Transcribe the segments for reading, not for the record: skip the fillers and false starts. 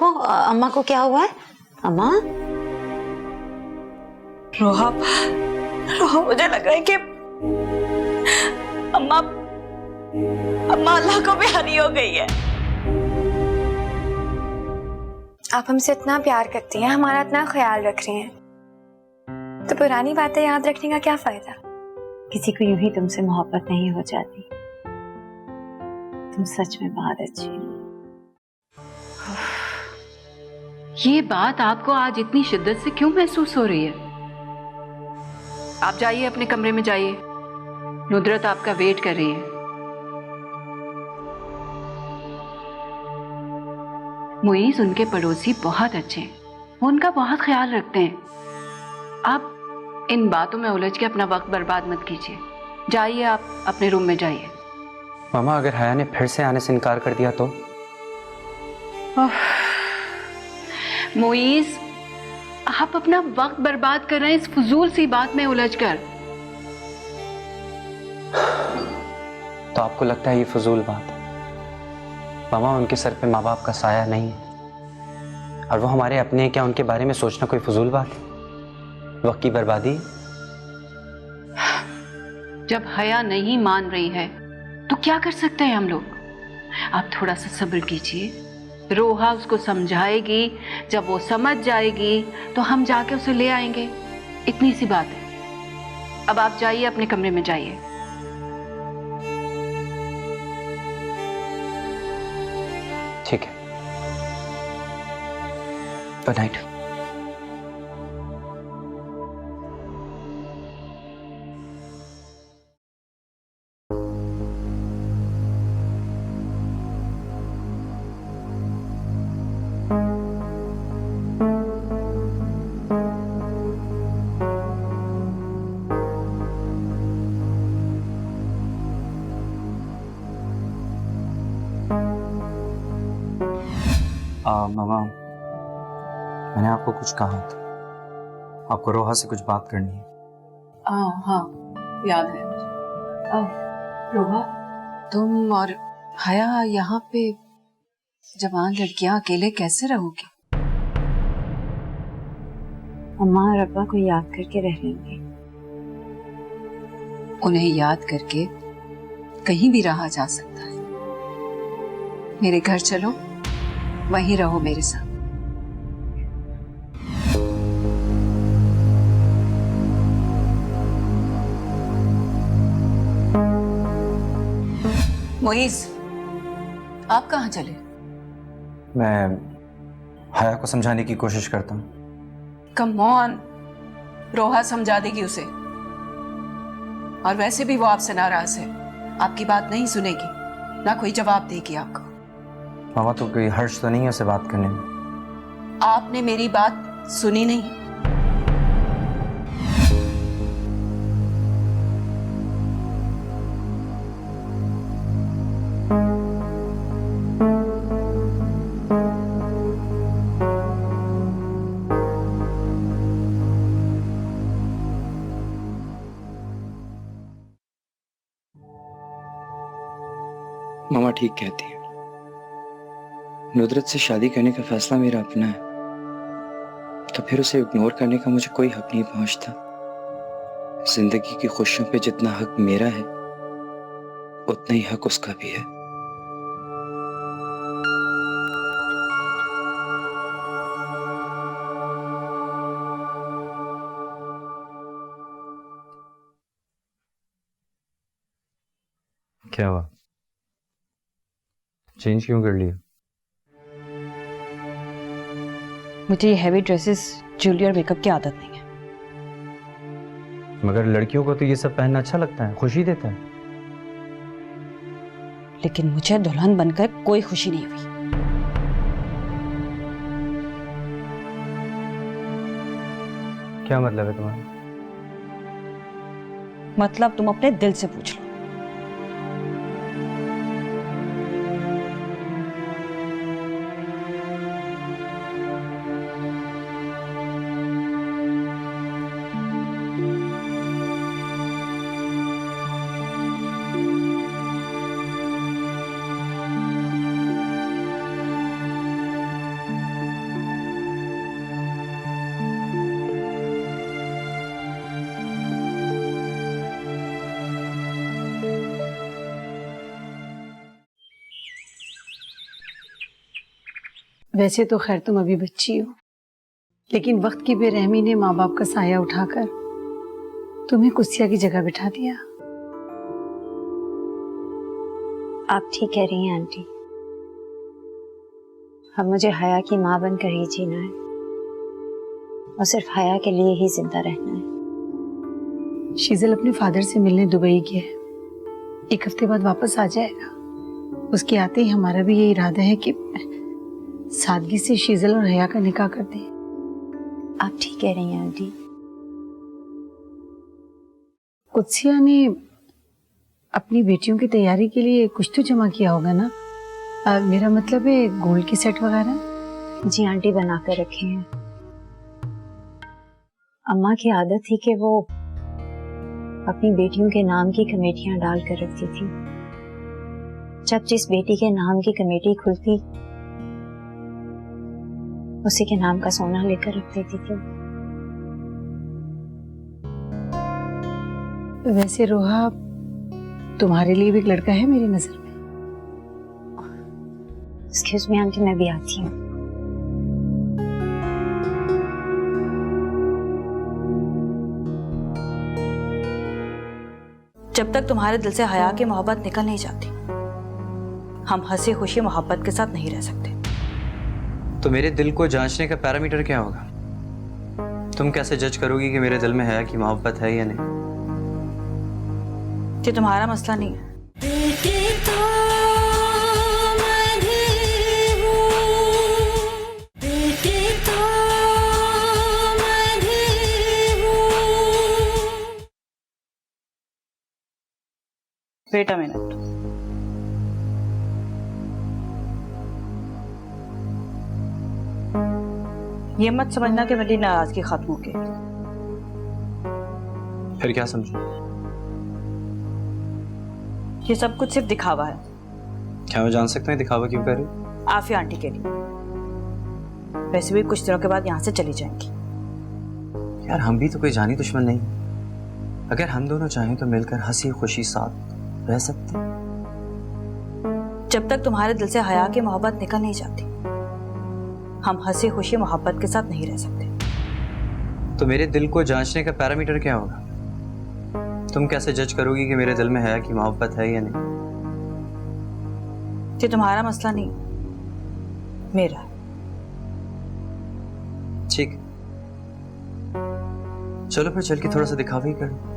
देखो अम्मा को क्या हुआ है। अम्मा। रोहा, मुझे लग रहा है कि अम्मा अल्लाह को प्यारी हो गई है। आप हमसे इतना प्यार करती हैं, हमारा इतना ख्याल रख रही हैं, तो पुरानी बातें याद रखने का क्या फायदा। किसी को यूं ही तुमसे मोहब्बत नहीं हो जाती। तुम सच में बहुत अच्छी हो। ये बात आपको आज इतनी शिद्दत से क्यों महसूस हो रही है? आप जाइए, अपने कमरे में जाइए। नुदरत आपका वेट कर रही है। मुईज उनके पड़ोसी बहुत अच्छे हैं, वो उनका बहुत ख्याल रखते हैं। आप इन बातों में उलझ के अपना वक्त बर्बाद मत कीजिए। जाइए, आप अपने रूम में जाइए। मामा, अगर हया ने फिर से आने से इनकार कर दिया तो? मुईज, आप अपना वक्त बर्बाद कर रहे हैं इस फजूल सी बात में उलझकर। तो आपको लगता है ये फजूल बात? मामा, उनके सर पे माँ बाप का साया नहीं है और वो हमारे अपने हैं, क्या उनके बारे में सोचना कोई फजूल बात है? वक्त की बर्बादी। जब हया नहीं मान रही है तो क्या कर सकते हैं हम लोग? आप थोड़ा सा सब्र कीजिए। रोहा उसको समझाएगी, जब वो समझ जाएगी तो हम जाके उसे ले आएंगे। इतनी सी बात है। अब आप जाइए, अपने कमरे में जाइए। ठीक है, गुड नाइट। मामा, मैंने आपको कुछ कहा था। आपको रोहा से कुछ बात करनी है। हाँ, याद है। रोहा, तुम और हया यहाँ पे जवान लड़कियां अकेले कैसे रहोगी? अम्मा और अब्बा को याद करके रह लेंगे। उन्हें याद करके कहीं भी रहा जा सकता है। मेरे घर चलो, वहीं रहो मेरे साथ। मुईज, आप कहाँ चले? मैं हया को समझाने की कोशिश करता हूँ। कम ऑन, रोहा समझा देगी उसे। और वैसे भी वो आपसे नाराज है, आपकी बात नहीं सुनेगी, ना कोई जवाब देगी आपको। मामा, तो कोई हर्ष तो नहीं है उसे बात करने में? आपने मेरी बात सुनी नहीं। मामा ठीक कहती है। नुदरत से शादी करने का फैसला मेरा अपना है, तो फिर उसे इग्नोर करने का मुझे कोई हक नहीं पहुंचता। जिंदगी की खुशियों पे जितना हक मेरा है, उतना ही हक उसका भी है। क्या हुआ? चेंज क्यों कर लिया? मुझे ये हैवी ड्रेसेस, ज्वेलरी और मेकअप की आदत नहीं है। मगर लड़कियों को तो ये सब पहनना अच्छा लगता है, खुशी देता है। लेकिन मुझे दुल्हन बनकर कोई खुशी नहीं हुई। क्या मतलब है तुम्हारा? मतलब तुम अपने दिल से पूछ लो। वैसे तो खैर तुम अभी बच्ची हो, लेकिन वक्त की बेरहमी ने माँ बाप का साया उठाकर तुम्हें कुसिया की जगह बिठा दिया। आप ठीक कह रही हैं आंटी। अब मुझे हया की माँ बनकर ही जीना है और सिर्फ हया के लिए ही जिंदा रहना है। शीजल अपने फादर से मिलने दुबई गया है, 1 हफ्ते बाद वापस आ जाएगा। उसके आते ही हमारा भी ये इरादा है कि सादगी से शीजल और हया का निकाह कर दें। आप ठीक कह रही हैं आंटी। कुत्सिया ने अपनी बेटियों की तैयारी के लिए कुछ तो जमा किया होगा ना? मेरा मतलब है गोल्ड की सेट वगैरह। जी आंटी, बना कर रखे हैं। अम्मा की आदत थी कि वो अपनी बेटियों के नाम की कमेटियां डाल कर रखती थी। जब जिस बेटी के नाम की कमेटी खुलती उसी के नाम का सोना लेकर रख देती थी। वैसे रोहा, तुम्हारे लिए भी एक लड़का है मेरी नजर में। एक्सक्यूज मी आंटी, मैं भी आती हूँ। जब तक तुम्हारे दिल से हया की मोहब्बत निकल नहीं जाती, हम हंसी खुशी मोहब्बत के साथ नहीं रह सकते। तो मेरे दिल को जांचने का पैरामीटर क्या होगा? तुम कैसे जज करोगी कि मेरे दिल में हया की मोहब्बत है या नहीं? ये तुम्हारा मसला नहीं है। Wait a minute. ये मत समझना कि मेरी नाराजगी खत्म हो गई। फिर क्या समझूं? ये सब कुछ सिर्फ दिखावा है। क्या मैं जान सकता हूँ दिखावा क्यों कर रही हूँ? आफिया आंटी के लिए। वैसे भी कुछ दिनों के बाद यहाँ से चली जाएंगी। यार हम भी तो कोई जानी दुश्मन नहीं। अगर हम दोनों चाहें तो मिलकर हंसी खुशी साथ रह सकते हैं। जब तक तुम्हारे दिल से हया की मोहब्बत निकल नहीं जाती, हम हंसी खुशी मोहब्बत के साथ नहीं रह सकते। तो मेरे दिल को जांचने का पैरामीटर क्या होगा? तुम कैसे जज करोगी कि मेरे दिल में हया की मोहब्बत है या नहीं? ये तुम्हारा मसला नहीं, मेरा। ठीक, चलो फिर चल के थोड़ा सा दिखावा ही कर लो।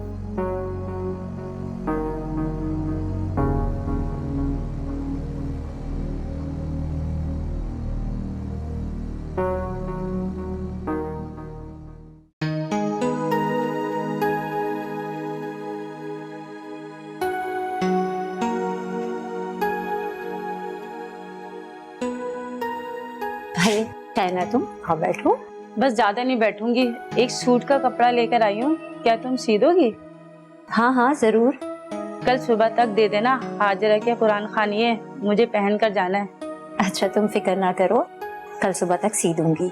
अरे कहना तुम, हाँ बैठो। बस ज्यादा नहीं बैठूंगी, एक सूट का कपड़ा लेकर आई हूँ, क्या तुम सी दोगी? हाँ हाँ जरूर। कल सुबह तक दे देना। हाजिरा के कुरान खानी है, मुझे पहन कर जाना है। अच्छा तुम फिक्र ना करो, कल सुबह तक सी दूंगी।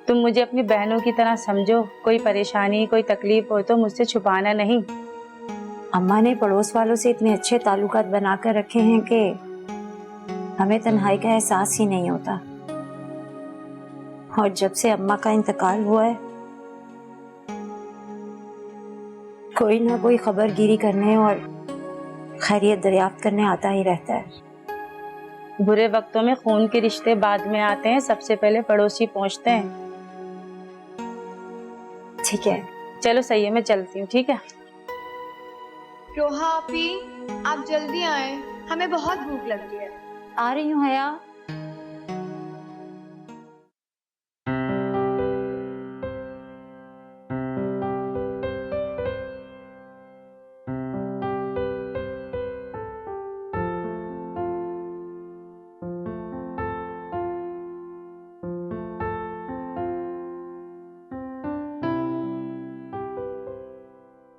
तुम मुझे अपनी बहनों की तरह समझो, कोई परेशानी कोई तकलीफ हो तो मुझसे छुपाना नहीं। अम्मा ने पड़ोस वालों से इतने अच्छे ताल्लुकात बनाकर रखे हैं कि हमें तन्हाई का एहसास ही नहीं होता। और जब से अम्मा का इंतकाल हुआ है, कोई ना कोई खबरगिरी करने और खैरियत दरियाफ्त करने आता ही रहता है। बुरे वक्तों में खून के रिश्ते बाद में आते हैं, सबसे पहले पड़ोसी पहुंचते हैं। ठीक है, चलो सही है, मैं चलती हूँ। ठीक है। रोहा आपी, आप जल्दी आए, हमें बहुत भूख लगी है। आ रही हूँ हया।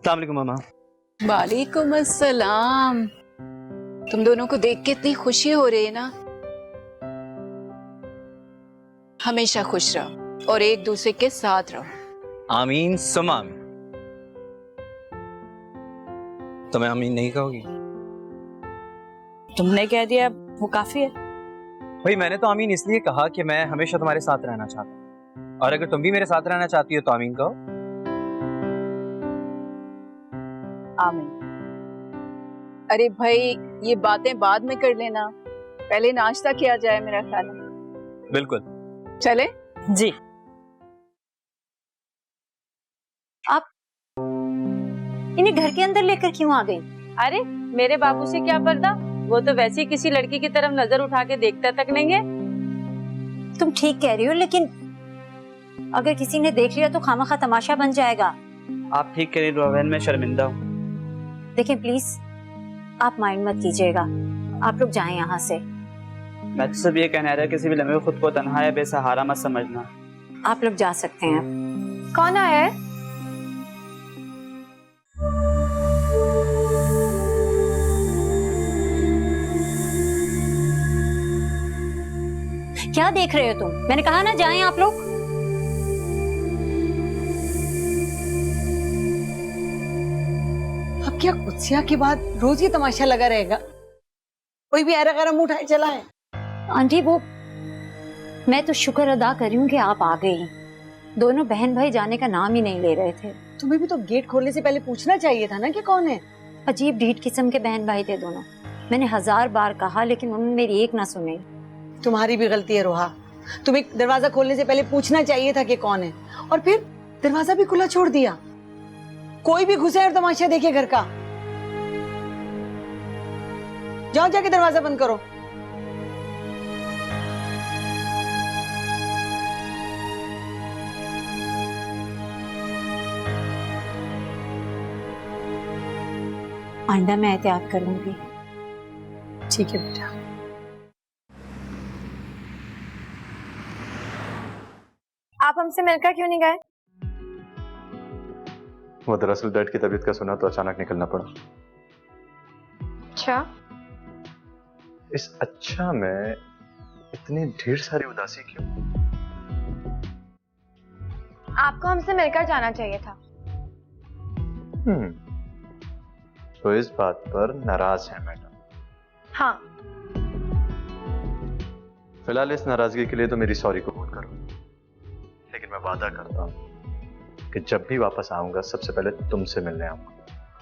अस्सलाम वालेकुम मामा। वालेकुम अस्सलाम। तुम दोनों को देख के इतनी खुशी हो रही है ना। हमेशा खुश रहो और एक दूसरे के साथ रहो। आमीन सुम आमीन। तुम्हें आमीन नहीं कहोगी? तुमने कह दिया वो काफी है। भाई मैंने तो आमीन इसलिए कहा कि मैं हमेशा तुम्हारे साथ रहना चाहता हूँ, और अगर तुम भी मेरे साथ रहना चाहती हो तो आमीन कहो। आमीन। अरे भाई ये बातें बाद में कर लेना, पहले नाश्ता किया जाए मेरा ख्याल है। बिल्कुल। चले जी। आप इन्हें घर के अंदर लेकर क्यों आ गई? अरे मेरे बाबू से क्या पर्दा, वो तो वैसे ही किसी लड़की की तरफ नजर उठा के देखता तक नहीं है। तुम ठीक कह रही हो, लेकिन अगर किसी ने देख लिया तो खामखा तमाशा बन जाएगा। आप ठीक कह रही हो बहन, मैं शर्मिंदा हूँ। देखिए प्लीज आप माइंड मत कीजिएगा, आप लोग जाएं यहाँ से। मैं तो सब ये कहना रहा, किसी भी लम्हे खुद को तन्हा या बेसहारा मत समझना। आप लोग जा सकते हैं। कौन आया है? क्या देख रहे हो तुम? मैंने कहा ना जाएं आप लोग। अब क्या कुत्सिया के बाद रोज ये तमाशा लगा रहेगा? कोई भी ऐरा गैरा मुंह उठाए चला है? आंटी वो मैं तो शुक्र अदा कर रही हूँ कि आप आ गई। दोनों बहन भाई जाने का नाम ही नहीं ले रहे थे। तुम्हें भी तो गेट खोलने से पहले पूछना चाहिए था ना कि कौन है। अजीब ढीठ किस्म के बहन भाई थे दोनों। मैंने 1000 बार कहा लेकिन उन्होंने मेरी एक ना सुनी। तुम्हारी भी गलती है रोहा, तुम्हें दरवाजा खोलने से पहले पूछना चाहिए था कि कौन है, और फिर दरवाजा भी खुला छोड़ दिया। कोई भी घुसे और तमाशा देखे घर का। जाओ जाके दरवाजा बंद करो। आइंदा मैं एहतियात करूंगी। ठीक है बेटा। आप हमसे मिलकर क्यों नहीं गए? वो दरअसल डैड की तबीयत का सुना तो अचानक निकलना पड़ा। अच्छा। इस अच्छा में इतनी ढेर सारी उदासी क्यों? आपको हमसे मिलकर जाना चाहिए था। तो इस बात पर नाराज है मैडम? हाँ। फिलहाल इस नाराजगी के लिए तो मेरी सॉरी कबूल करो, लेकिन मैं वादा करता हूं कि जब भी वापस आऊंगा सबसे पहले तुमसे मिलने आऊंगा।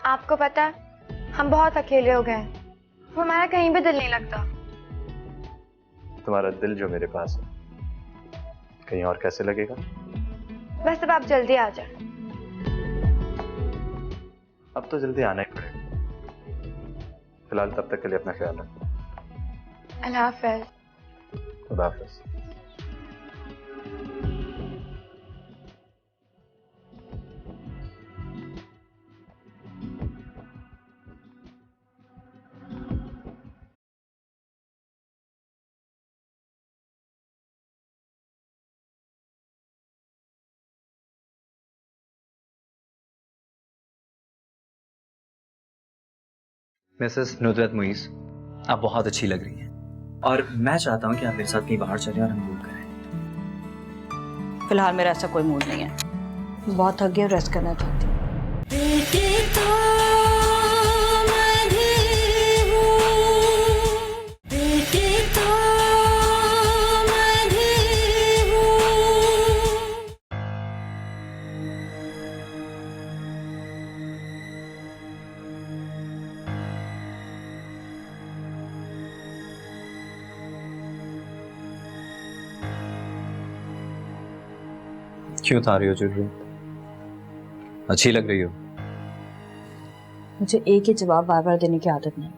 आपको पता है हम बहुत अकेले हो गए हैं, वो हमारा कहीं भी दिल नहीं लगता। तुम्हारा दिल जो मेरे पास है कहीं और कैसे लगेगा? बस अब आप जल्दी आ जाए। अब तो जल्दी आना ही पड़ेगा। फिलहाल तब तक के लिए अपना ख्याल रखो। अल्लाह हाफ़िज़। खुदा हाफ़िज़। मिसेस नुदरत मुईस, आप बहुत अच्छी लग रही हैं और मैं चाहता हूं कि आप मेरे साथ कहीं बाहर चलें और हम मूव करें। फिलहाल मेरा ऐसा कोई मूड नहीं है, बहुत थक गई और रेस्ट करना चाहती हूँ। क्यों उतार रही हो ज्वेलरी? अच्छी लग रही हो। मुझे एक ही जवाब बार बार देने की आदत नहीं।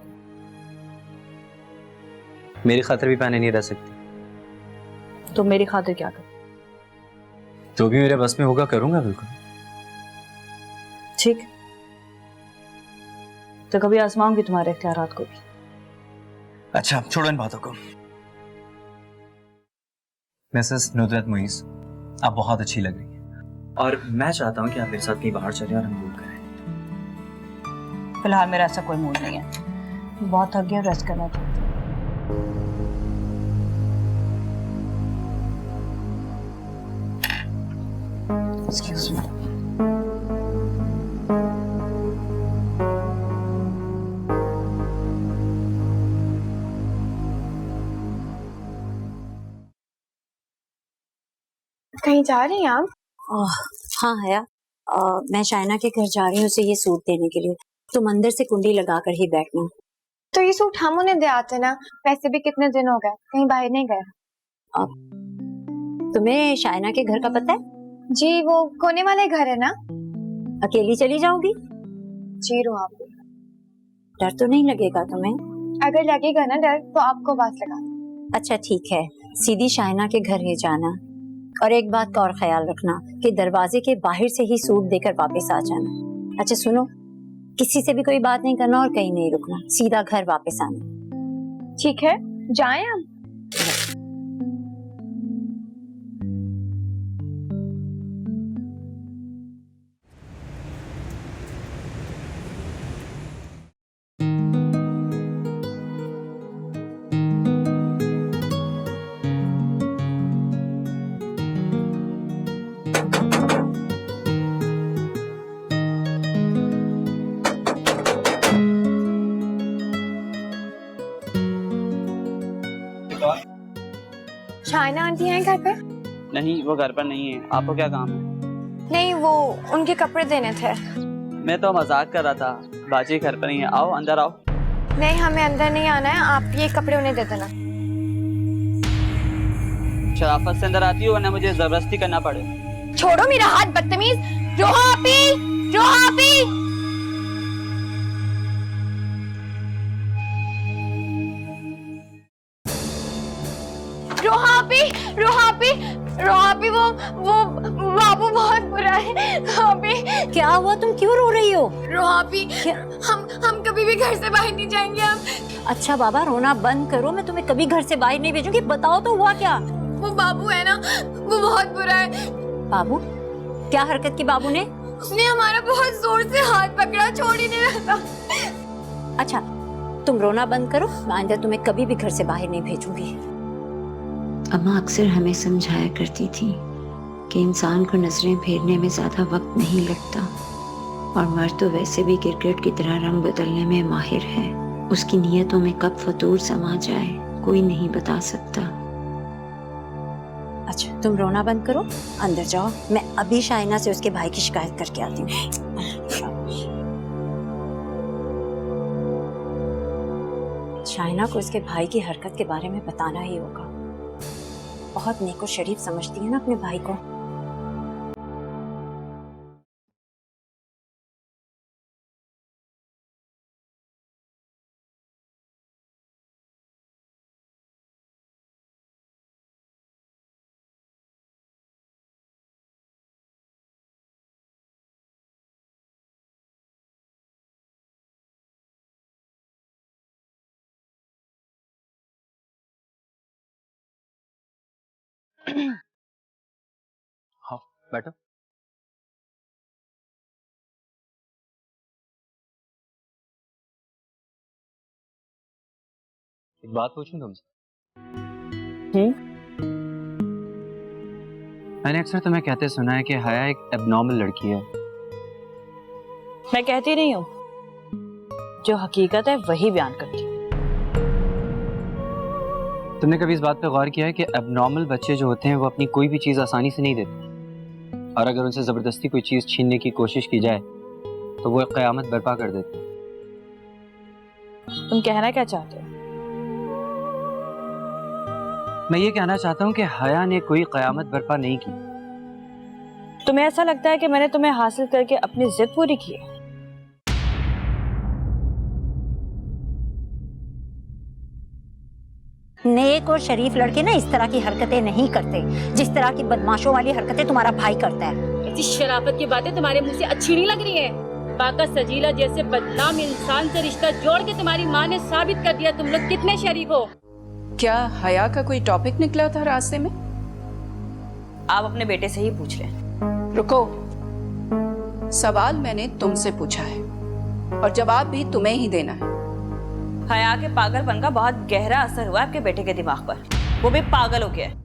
मेरी खातिर भी पहने नहीं रह सकती। तो मेरी खातिर क्या कर? जो भी मेरे बस में होगा करूंगा बिल्कुल। ठीक, तो कभी आजमाऊंगी तुम्हारे इख्तियारात को भी। अच्छा छोड़ो इन बातों को। मिसेस नुदरत मुईस, आप बहुत अच्छी लग रही हैं और मैं चाहता हूं कि आप मेरे साथ कहीं बाहर चलें और हम मूव करें। फिलहाल मेरा ऐसा कोई मूड नहीं है, बहुत थक गई और रेस्ट करना चाहती हूँ। Excuse me. कहीं जा रही हैं आप? हाँ हया, मैं शाइना के घर जा रही हूँ उसे ये सूट देने के लिए। तुम अंदर से कुंडी लगाकर ही बैठना। तो ये सूट हम उन्हें दे आते ना, वैसे भी कितने दिन हो गए कहीं बाहर नहीं गए। तुम्हें शाइना के घर का पता है? जी, वो कोने वाले घर है ना। अकेली चली जाओगी? जी रोहा, डर तो नहीं लगेगा तुम्हें? अगर लगेगा ना डर तो आपको बात लगा। अच्छा ठीक है, सीधी शाइना के घर ही जाना। और एक बात का और ख्याल रखना कि दरवाजे के बाहर से ही सूट देकर वापस आ जाना। अच्छा सुनो, किसी से भी कोई बात नहीं करना और कहीं नहीं रुकना, सीधा घर वापस आना। ठीक है, जाएं हम? शाइना आंटी हैं घर पे? नहीं, वो घर पर नहीं है। आपको क्या काम है? नहीं, वो उनके कपड़े देने थे। मैं तो मजाक कर रहा था, बाजी घर पर नहीं है। आओ अंदर आओ। नहीं, हमें अंदर नहीं आना है, आप ये कपड़े उन्हें दे देना। शराफत से अंदर आती हो वरना मुझे जबरदस्ती करना पड़े। छोड़ो मेरा हाथ, बदतमीज। रोहा आपी, रोहा आपी। रोहापी, वो बाबू बहुत बुरा है। रोहापी, क्या हुआ? तुम क्यों रो रही हो? रोहापी, हम कभी भी घर से बाहर नहीं जाएंगे हम। अच्छा बाबा, रोना बंद करो, मैं तुम्हें कभी घर से बाहर नहीं भेजूंगी। बताओ तो हुआ क्या? वो बाबू है ना, वो बहुत बुरा है। बाबू? क्या हरकत की बाबू ने? उसने हमारा बहुत जोर से हाथ पकड़ा, छोड़ ही नहीं रहा था। अच्छा तुम रोना बंद करो, मैं आइंदा तुम्हें कभी भी घर से बाहर नहीं भेजूंगी। अम्मा अक्सर हमें समझाया करती थी कि इंसान को नजरें फेरने में ज्यादा वक्त नहीं लगता, और मर्द तो वैसे भी क्रिकेट की तरह रंग बदलने में माहिर है। उसकी नीयतों में कब फतूर समा जाए कोई नहीं बता सकता। अच्छा तुम रोना बंद करो, अंदर जाओ, मैं अभी शाइना से उसके भाई की शिकायत करके आती हूँ। शाइना को उसके भाई की हरकत के बारे में बताना ही होगा। बहुत नेको शरीफ समझती है ना अपने भाई को। हाँ बैठो। एक बात पूछूं तुमसे? मैंने अक्सर तुम्हें कहते सुना है कि हया एक एबनॉर्मल लड़की है। मैं कहती नहीं हूँ, जो हकीकत है वही बयान करती हूँ। तुमने कभी इस बात पे गौर किया है कि एबनॉर्मल बच्चे जो होते हैं वो अपनी कोई भी चीज आसानी से नहीं देते, और अगर उनसे जबरदस्ती कोई चीज छीनने की कोशिश की जाए तो वो एक कयामत बर्पा कर देते हैं। तुम कहना क्या चाहते हो? मैं ये कहना चाहता हूँ कि हया ने कोई कयामत बर्पा नहीं की। तुम्हें ऐसा लगता है कि मैंने तुम्हें हासिल करके अपनी जिद पूरी की है? नेक और शरीफ लड़के ना इस तरह की हरकतें नहीं करते, जिस तरह की बदमाशों वाली हरकतें तुम्हारा भाई करता है। ऐसी शराफत की बातें तुम्हारे मुंह से अच्छी नहीं लग रही है। पाका सजीला जैसे बदनाम इंसान से रिश्ता जोड़ के तुम्हारी माँ ने साबित कर दिया तुम लोग कितने शरीफ हो। क्या हया का कोई टॉपिक निकला था रास्ते में? आप अपने बेटे से ही पूछ लें। रुको, सवाल मैंने तुमसे पूछा है और जवाब भी तुम्हें ही देना है। हया के पागलपन का बहुत गहरा असर हुआ आपके बेटे के दिमाग पर, वो भी पागल हो गया है।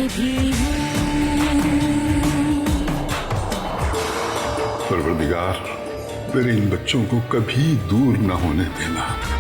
भी हूँ। परवरदिगार मेरे इन बच्चों को कभी दूर न होने देना।